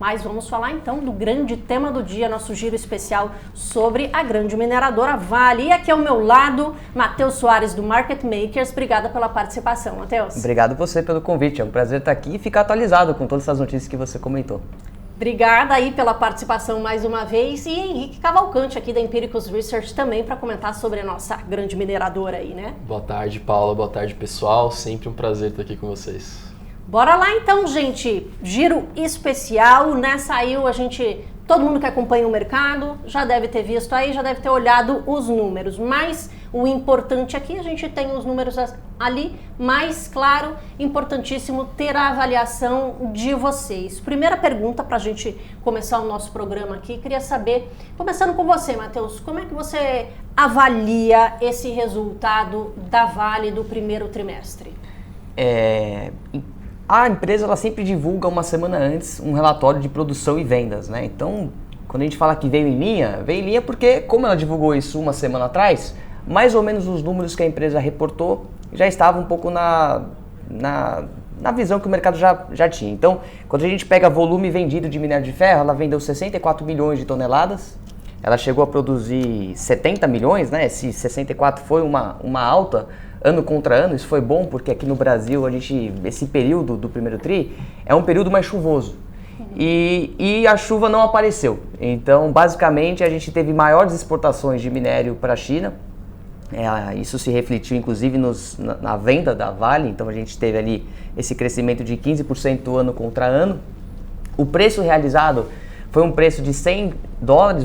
Mas vamos falar então do grande tema do dia, nosso giro especial sobre a grande mineradora Vale. E aqui ao meu lado, Matheus Soares do Market Makers. Obrigada pela participação, Matheus. Obrigado você pelo convite, é um prazer estar aqui e ficar atualizado com todas essas notícias que você comentou. Obrigada aí pela participação mais uma vez e Henrique Cavalcante aqui da Empiricus Research também para comentar sobre a nossa grande mineradora aí, né? Boa tarde, Paula. Boa tarde, pessoal. Sempre um prazer estar aqui com vocês. Bora lá então, gente. Giro especial, né? Saiu todo mundo que acompanha o mercado já deve ter visto aí, já deve ter olhado os números, mas o importante aqui, a gente tem os números ali, mas claro, importantíssimo ter a avaliação de vocês. Primeira pergunta para a gente começar o nosso programa aqui, queria saber, começando com você, Matheus, como é que você avalia esse resultado da Vale do primeiro trimestre? A empresa ela sempre divulga uma semana antes um relatório de produção e vendas, né? Então, quando a gente fala que veio em linha porque, como ela divulgou isso uma semana atrás, mais ou menos os números que a empresa reportou já estavam um pouco na visão que o mercado já tinha. Então, quando a gente pega volume vendido de minério de ferro, ela vendeu 64 milhões de toneladas, ela chegou a produzir 70 milhões, né? Esse 64 foi uma alta ano contra ano, isso foi bom porque aqui no Brasil esse período do primeiro tri é um período mais chuvoso e a chuva não apareceu. Então, basicamente, a gente teve maiores exportações de minério para a China. Isso se refletiu inclusive na venda da Vale, então a gente teve ali esse crescimento de 15% ano contra ano. O preço realizado foi um preço de $100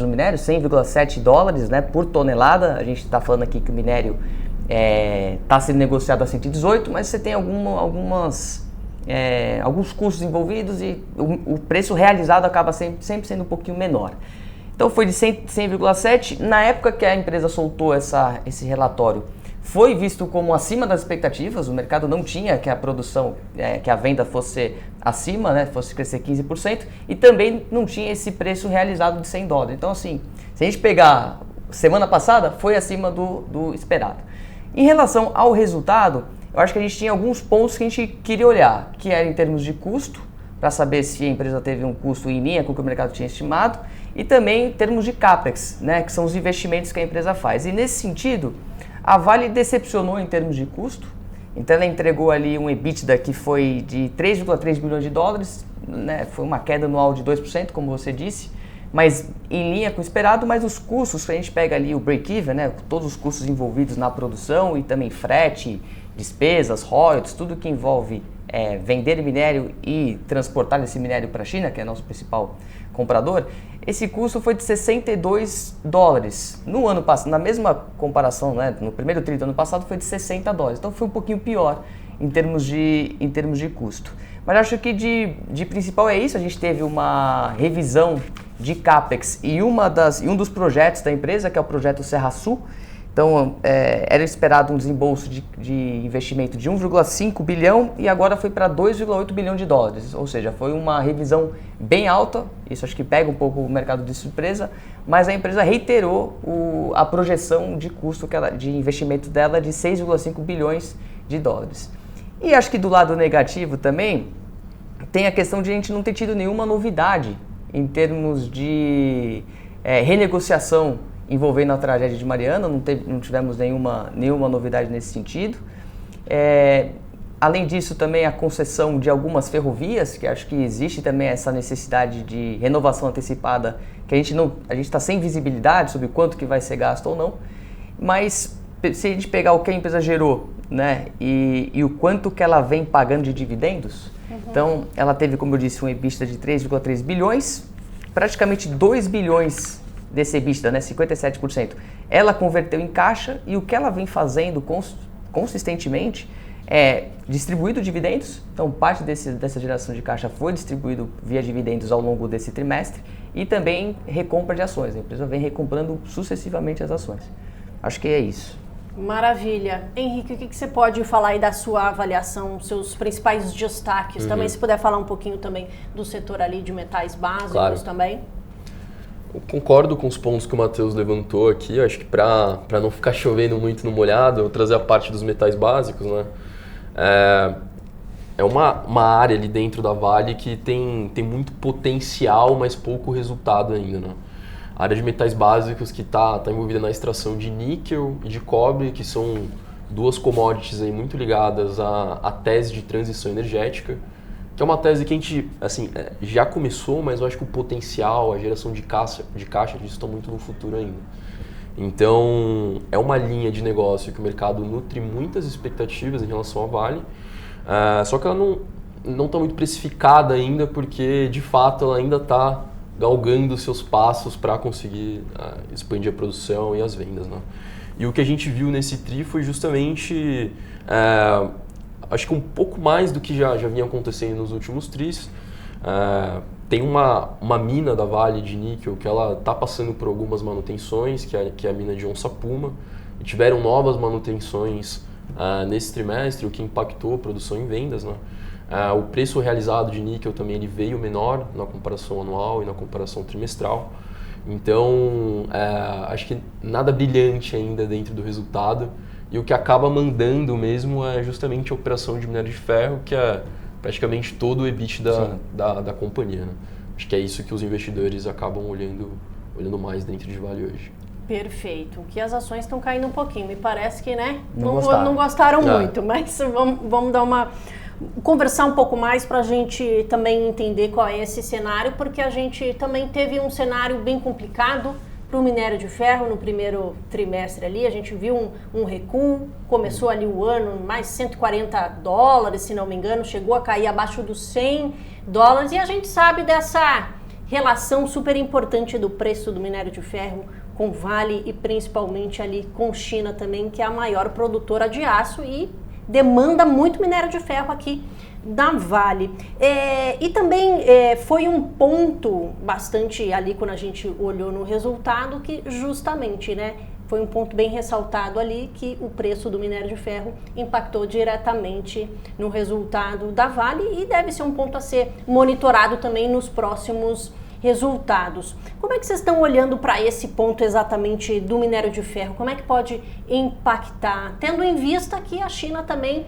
no minério, 100,7 dólares, né, por tonelada. A gente está falando aqui que o minério está sendo negociado a 118, mas você tem alguns custos envolvidos e o preço realizado acaba sempre sendo um pouquinho menor. Então foi de 100,7. Na época que a empresa soltou esse relatório, foi visto como acima das expectativas. O mercado não tinha que a produção, que a venda fosse acima, né, fosse crescer 15%, e também não tinha esse preço realizado de $100. Então, assim, se a gente pegar semana passada, foi acima do esperado. Em relação ao resultado, eu acho que a gente tinha alguns pontos que a gente queria olhar, que era em termos de custo, para saber se a empresa teve um custo em linha com o que o mercado tinha estimado, e também em termos de CAPEX, né, que são os investimentos que a empresa faz. E nesse sentido, a Vale decepcionou em termos de custo, então ela entregou ali um EBITDA que foi de 3,3 bilhões de dólares, né, foi uma queda anual de 2%, como você disse, mas em linha com o esperado. Mas os custos, a gente pega ali o break-even, né, todos os custos envolvidos na produção e também frete, despesas, royalties, tudo que envolve vender minério e transportar esse minério para a China, que é nosso principal comprador, esse custo foi de $62. No ano passado, na mesma comparação, né, no primeiro tri do ano passado, foi de $60. Então foi um pouquinho pior em termos de custo. Mas acho que de principal é isso. A gente teve uma revisão de CAPEX e um dos projetos da empresa, que é o projeto Serra Sul. Então, era esperado um desembolso de investimento de 1,5 bilhão e agora foi para 2,8 bilhão de dólares. Ou seja, foi uma revisão bem alta. Isso acho que pega um pouco o mercado de surpresa, mas a empresa reiterou a projeção de custo de investimento dela de 6,5 bilhões de dólares. E acho que do lado negativo também tem a questão de a gente não ter tido nenhuma novidade em termos de renegociação envolvendo a tragédia de Mariana. Não tivemos nenhuma novidade nesse sentido. Além disso, também a concessão de algumas ferrovias, que acho que existe também essa necessidade de renovação antecipada, que a gente está sem visibilidade sobre quanto que vai ser gasto ou não. Mas se a gente pegar o que a empresa gerou, né, e o quanto que ela vem pagando de dividendos, então ela teve, como eu disse, um EBITDA de 3,3 bilhões, praticamente 2 bilhões desse EBITDA, né, 57%, ela converteu em caixa, e o que ela vem fazendo consistentemente é distribuído dividendos. Então parte dessa geração de caixa foi distribuído via dividendos ao longo desse trimestre, e também recompra de ações. A empresa vem recomprando sucessivamente as ações. Acho que é isso. Maravilha. Henrique, o que você pode falar aí da sua avaliação, seus principais destaques? Também, se puder falar um pouquinho também do setor ali de metais básicos, claro, também. Eu concordo com os pontos que o Matheus levantou aqui. Eu acho que para não ficar chovendo muito no molhado, eu trazer a parte dos metais básicos, né? é uma área ali dentro da Vale que tem muito potencial, mas pouco resultado ainda, né? A área de metais básicos que tá envolvida na extração de níquel e de cobre, que são duas commodities aí muito ligadas à tese de transição energética, que é uma tese que a gente assim, já começou, mas eu acho que o potencial, a geração de caixa disso está muito no futuro ainda. Então, é uma linha de negócio que o mercado nutre muitas expectativas em relação à Vale, só que ela não está muito precificada ainda, porque de fato ela ainda está galgando seus passos para conseguir expandir a produção e as vendas, né? E o que a gente viu nesse TRI foi justamente, acho que um pouco mais do que já vinha acontecendo nos últimos TRIs. Tem uma mina da Vale de níquel que ela está passando por algumas manutenções, que é a mina de Onça Puma, e tiveram novas manutenções nesse trimestre, o que impactou a produção e vendas, né? O preço realizado de níquel também ele veio menor na comparação anual e na comparação trimestral. Então, acho que nada brilhante ainda dentro do resultado. E o que acaba mandando mesmo é justamente a operação de minério de ferro, que é praticamente todo o EBIT da companhia, né? Acho que é isso que os investidores acabam olhando mais dentro de Vale hoje. Perfeito. Que as ações estão caindo um pouquinho. Me parece que, né, não gostaram, gostaram muito, mas vamos dar conversar um pouco mais para a gente também entender qual é esse cenário, porque a gente também teve um cenário bem complicado para o minério de ferro no primeiro trimestre ali. A gente viu um recuo, começou ali o ano mais $140, se não me engano, chegou a cair abaixo dos $100, e a gente sabe dessa relação super importante do preço do minério de ferro com Vale e principalmente ali com China também, que é a maior produtora de aço e demanda muito minério de ferro aqui da Vale. E também foi um ponto bastante ali quando a gente olhou no resultado que justamente, né, foi um ponto bem ressaltado ali que o preço do minério de ferro impactou diretamente no resultado da Vale e deve ser um ponto a ser monitorado também nos próximos resultados. Como é que vocês estão olhando para esse ponto exatamente do minério de ferro? Como é que pode impactar? Tendo em vista que a China também,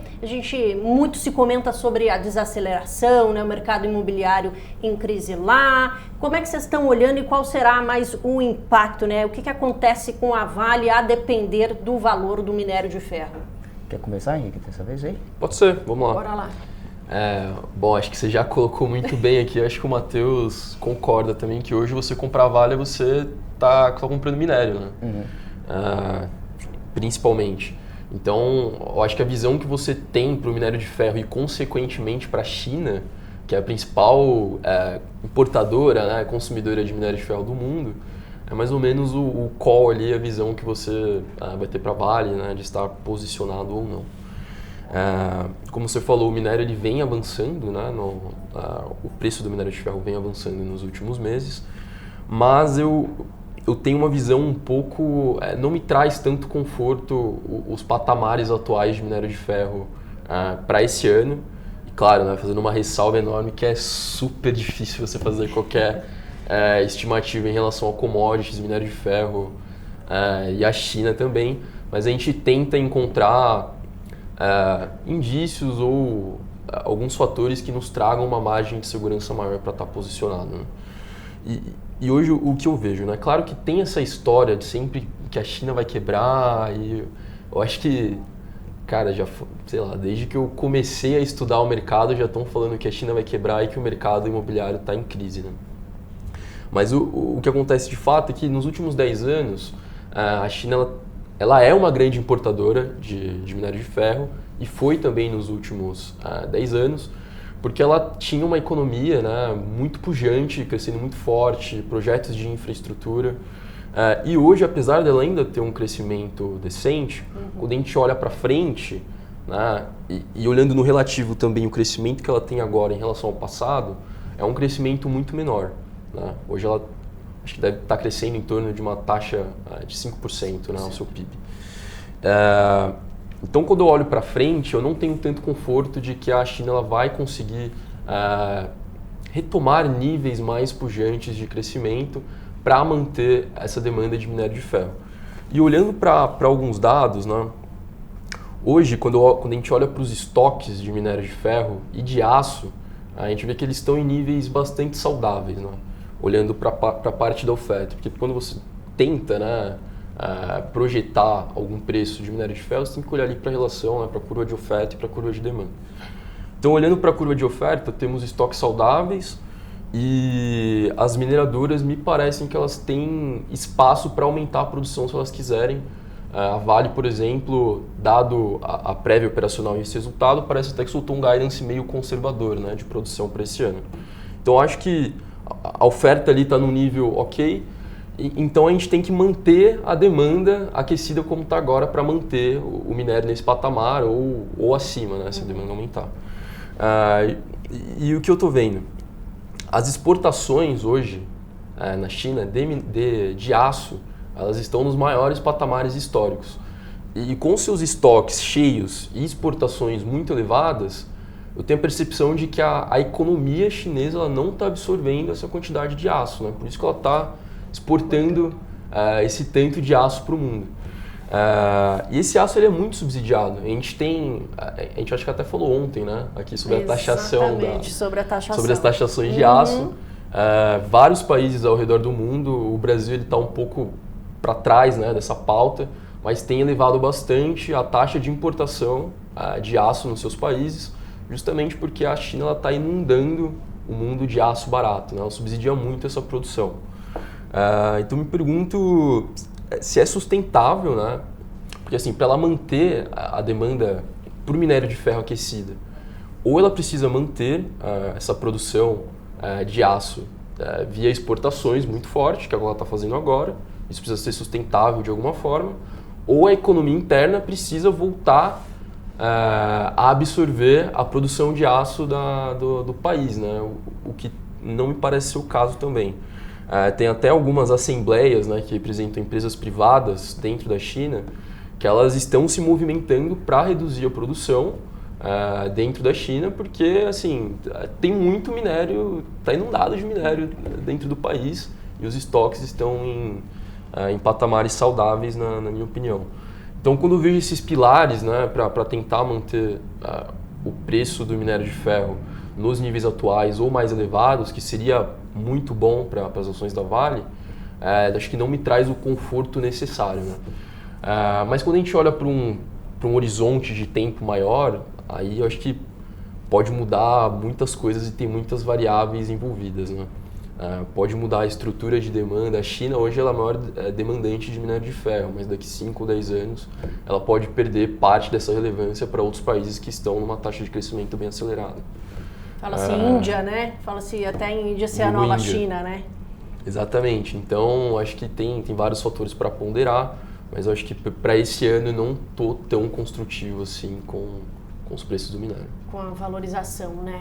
muito se comenta sobre a desaceleração, né, o mercado imobiliário em crise lá. Como é que vocês estão olhando e qual será mais o impacto, né? O que acontece com a Vale a depender do valor do minério de ferro? Quer começar, Henrique, dessa vez aí? Pode ser, vamos lá. Bora lá. Bom, acho que você já colocou muito bem aqui, acho que o Matheus concorda também que hoje você comprar Vale, você está comprando minério, né? Uhum. Principalmente. Então, eu acho que a visão que você tem para o minério de ferro e consequentemente para a China, que é a principal importadora, né, consumidora de minério de ferro do mundo, é mais ou menos o call ali, a visão que você vai ter para Vale, né, de estar posicionado ou não. Como você falou, o minério ele vem avançando, né? O preço do minério de ferro vem avançando nos últimos meses, mas eu tenho uma visão um pouco, não me traz tanto conforto os patamares atuais de minério de ferro para esse ano. E claro, né, fazendo uma ressalva enorme que é super difícil você fazer qualquer estimativa em relação a commodities, minério de ferro e a China também, mas a gente tenta encontrar indícios ou alguns fatores que nos tragam uma margem de segurança maior para estar posicionado, né? E hoje o que eu vejo, né? Claro que tem essa história de sempre que a China vai quebrar e eu acho que, cara, sei lá, desde que eu comecei a estudar o mercado já estão falando que a China vai quebrar e que o mercado imobiliário está em crise, né? Mas o que acontece de fato é que nos últimos 10 anos a China ela é uma grande importadora de minério de ferro e foi também nos últimos 10 anos, porque ela tinha uma economia, né, muito pujante, crescendo muito forte, projetos de infraestrutura. E hoje, apesar dela ainda ter um crescimento decente, quando a gente olha para frente, né, e olhando no relativo também o crescimento que ela tem agora em relação ao passado, é um crescimento muito menor, né? Hoje ela acho que deve estar crescendo em torno de uma taxa de 5%, né, ao seu PIB. Então, quando eu olho para frente, eu não tenho tanto conforto de que a China ela vai conseguir retomar níveis mais pujantes de crescimento para manter essa demanda de minério de ferro. E olhando para alguns dados, né, Hoje, quando a gente olha para os estoques de minério de ferro e de aço, a gente vê que eles estão em níveis bastante saudáveis, né? Olhando para a parte da oferta. Porque quando você tenta, né, projetar algum preço de minério de ferro, você tem que olhar ali para a relação, né, para a curva de oferta e para a curva de demanda. Então, olhando para a curva de oferta, temos estoques saudáveis e as mineradoras me parecem que elas têm espaço para aumentar a produção se elas quiserem. A Vale, por exemplo, dado a prévia operacional e esse resultado, parece até que soltou um guidance meio conservador, né, de produção para esse ano. Então, acho que a oferta ali está num nível ok, então a gente tem que manter a demanda aquecida como está agora para manter o minério nesse patamar ou acima, né, se a demanda aumentar. E o que eu estou vendo? As exportações hoje na China de aço, elas estão nos maiores patamares históricos. E com seus estoques cheios e exportações muito elevadas, eu tenho a percepção de que a economia chinesa ela não está absorvendo essa quantidade de aço, né? Por isso que ela está exportando esse tanto de aço para o mundo. E esse aço ele é muito subsidiado. A gente acho que até falou ontem, né, aqui sobre a taxação sobre as taxações de aço. Vários países ao redor do mundo, o Brasil ele está um pouco para trás, né, dessa pauta, mas tem elevado bastante a taxa de importação de aço nos seus países, justamente porque a China está inundando o mundo de aço barato, né? Ela subsidia muito essa produção. Então me pergunto se é sustentável, né? Porque assim, para ela manter a demanda por minério de ferro aquecida, ou ela precisa manter essa produção de aço via exportações muito forte, que é o que ela está fazendo agora, isso precisa ser sustentável de alguma forma, ou a economia interna precisa voltar a absorver a produção de aço do país, né? O que não me parece ser o caso também. Tem até algumas assembleias, né, que representam empresas privadas dentro da China, que elas estão se movimentando para reduzir a produção dentro da China, porque assim, tem muito minério, está inundado de minério dentro do país e os estoques estão em patamares saudáveis, na minha opinião. Então, quando eu vejo esses pilares, né, para tentar manter o preço do minério de ferro nos níveis atuais ou mais elevados, que seria muito bom para as ações da Vale, acho que não me traz o conforto necessário, né? Mas quando a gente olha para um horizonte de tempo maior, aí eu acho que pode mudar muitas coisas e tem muitas variáveis envolvidas, né? Pode mudar a estrutura de demanda. A China hoje ela é a maior demandante de minério de ferro, mas daqui 5 ou 10 anos ela pode perder parte dessa relevância para outros países que estão numa taxa de crescimento bem acelerada. Fala-se Índia, né? Fala-se até em Índia ser a nova China, né? Exatamente. Então, acho que tem vários fatores para ponderar, mas eu acho que para esse ano eu não estou tão construtivo assim com os preços do minério. Com a valorização, né?